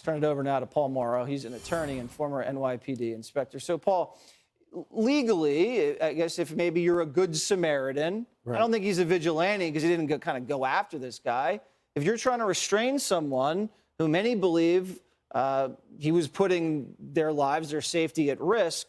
Let's turn it over now to Paul Morrow. He's an attorney and former NYPD inspector. So, Paul, legally, I guess if maybe you're a good Samaritan, right. I don't think he's a vigilante because he didn't kind of go after this guy. If you're trying to restrain someone who many believe he was putting their lives, their safety at risk,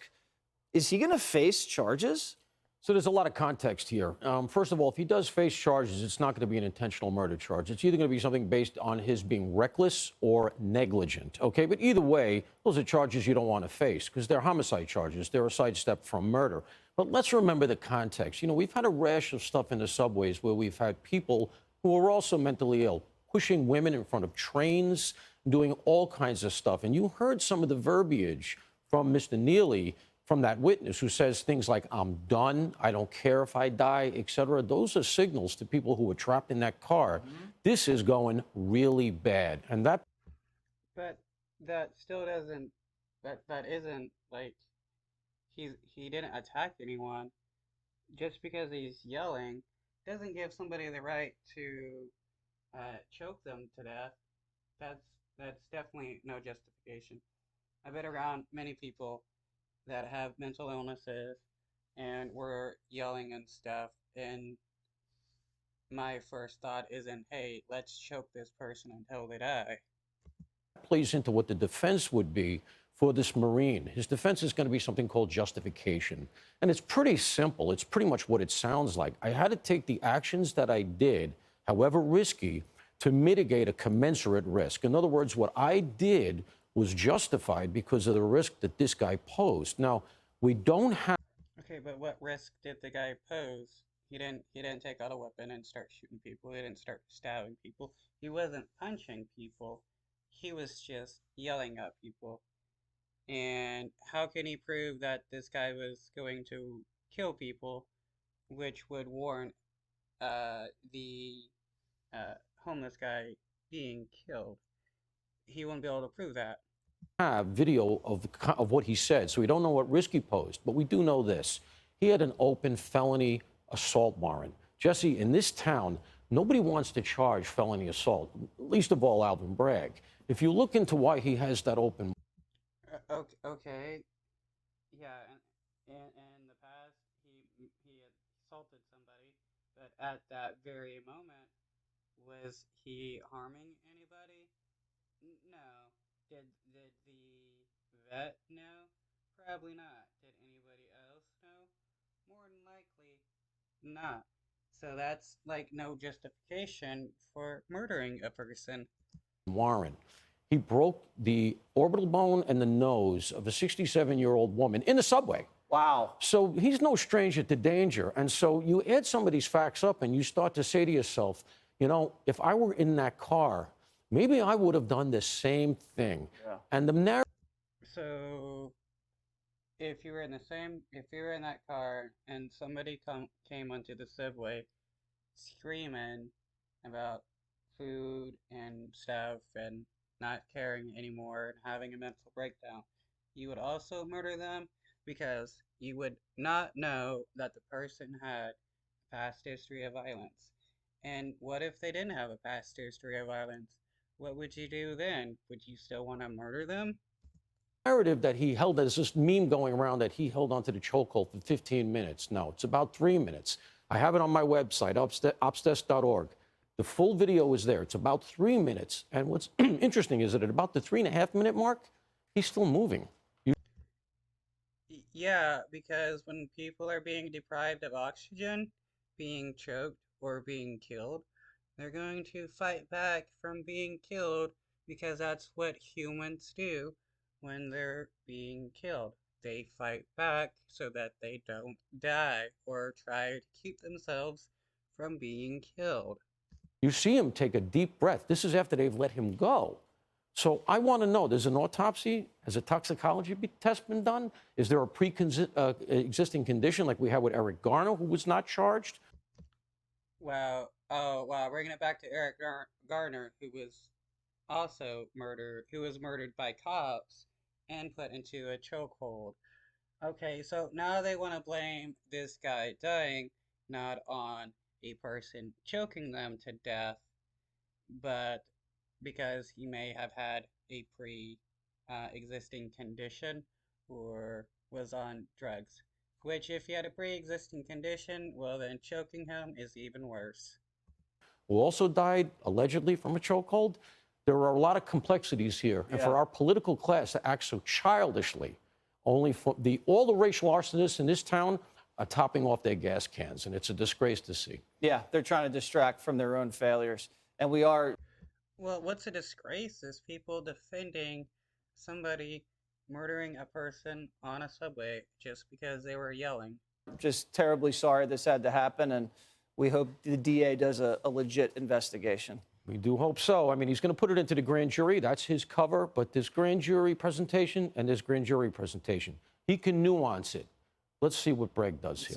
is he going to face charges? So there's a lot of context here. First of all, if he does face charges, it's not going to be an intentional murder charge. It's either going to be something based on his being reckless or negligent, okay? But either way, those are charges you don't want to face because they're homicide charges. They're a sidestep from murder. But let's remember the context. You know, we've had a rash of stuff in the subways where we've had people who are also mentally ill, pushing women in front of trains, doing all kinds of stuff. And you heard some of the verbiage from Mr. Neely, from that witness who says things like, I'm done, I don't care if I die, etc. Those are signals to people who are trapped in that car. Mm-hmm. This is going really bad. And that... But that still doesn't, that isn't like, he didn't attack anyone. Just because he's yelling doesn't give somebody the right to choke them to death. That's definitely no justification. I've been around many people that have mental illnesses and were yelling and stuff, and my first thought isn't, hey, let's choke this person until they die. Plays into what the defense would be for this Marine. His defense is going to be something called justification. And it's pretty simple. It's pretty much what it sounds like. I had to take the actions that I did, however risky, to mitigate a commensurate risk. In other words, what I did was justified because of the risk that this guy posed. Now, we don't have... Okay, but what risk did the guy pose? He didn't take out a weapon and start shooting people. He didn't start stabbing people. He wasn't punching people. He was just yelling at people. And how can he prove that this guy was going to kill people, which would warrant the homeless guy being killed? He won't be able to prove that. Have video of what he said, so we don't know what risk he posed, but we do know this. He had an open felony assault warrant. Jesse, in this town, nobody wants to charge felony assault, least of all Alvin Bragg. If you look into why he has that open... Okay. Yeah, and in the past, he assaulted somebody, but at that very moment, was he harming anybody? No. Did the vet know? Probably not. Did anybody else know? More than likely not. So that's like no justification for murdering a person. Warren. He broke the orbital bone and the nose of a 67-year-old woman in the subway. Wow. So he's no stranger to danger. And so you add some of these facts up and you start to say to yourself, you know, if I were in that car, maybe I would have done the same thing. Yeah. And the narrative... So if you were in that car and somebody came onto the subway screaming about food and stuff and not caring anymore and having a mental breakdown, you would also murder them because you would not know that the person had a past history of violence. And what if they didn't have a past history of violence? What would you do then? Would you still want to murder them? Narrative that he held, there's this meme going around that he held onto the chokehold for 15 minutes. No, it's about 3 minutes. I have it on my website, obstes.org. The full video is there. It's about 3 minutes. And what's interesting is that at about the 3.5-minute mark, he's still moving. Yeah, because when people are being deprived of oxygen, being choked, or being killed, they're going to fight back from being killed because that's what humans do when they're being killed. They fight back so that they don't die or try to keep themselves from being killed. You see him take a deep breath. This is after they've let him go. So I want to know, there's an autopsy? Has a toxicology test been done? Is there a pre-existing condition like we had with Eric Garner, who was not charged? Wow, bringing it back to Eric Garner, who was also murdered, by cops and put into a chokehold. Okay, so now they want to blame this guy dying not on a person choking them to death, but because he may have had a pre-existing condition or was on drugs. Which, if he had a pre-existing condition, well, then choking him is even worse. Who also died allegedly from a chokehold. There are a lot of complexities here, and for our political class to act so childishly, only for all the racial arsonists in this town are topping off their gas cans, and it's a disgrace to see. Yeah, they're trying to distract from their own failures. And we are Well, what's a disgrace is people defending somebody murdering a person on a subway just because they were yelling. just terribly sorry this had to happen, and we hope the DA does a legit investigation. We do hope so. I mean, he's going to put it into the grand jury. That's his cover. But this grand jury presentation and this grand jury presentation, he can nuance it. Let's see what Bragg does here.